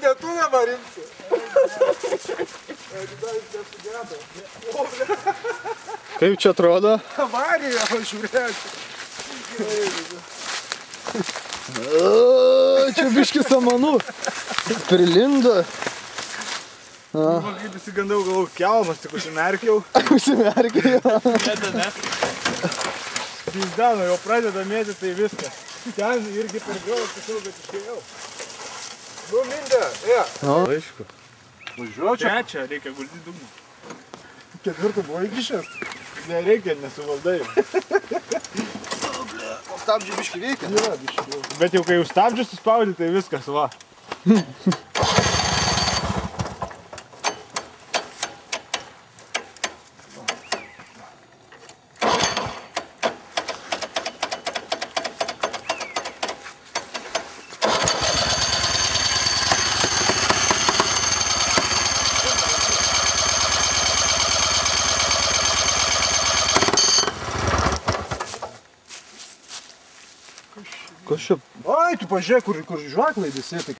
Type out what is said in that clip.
ne tu dabar imsi. Kaip čia atrodo? Avarija, žiūrėk. Čia biški samanų. Prilinda. Kaip įsigandau, galvau, kelmas, tik užsimerkiau. Užsimerkiau. Mėta, ne? Pizdano, jau pradeda mėti, tai viskas. Ten irgi per griovą tiesiog, bet išėjau. Nu, Mindė, Aišku. Važiuoju čia. Čia reikia guldyti dugną. Ketvirtą buvo įkišęs? Nereikia, nesuvaldai. O stabdžiai biški veikia? Yra biški. Bet jau kai jau stabdžius suspaudži, tai viskas, va. Kas čia? Oi, tu pažiūrėk, kur žvaklaidis, tai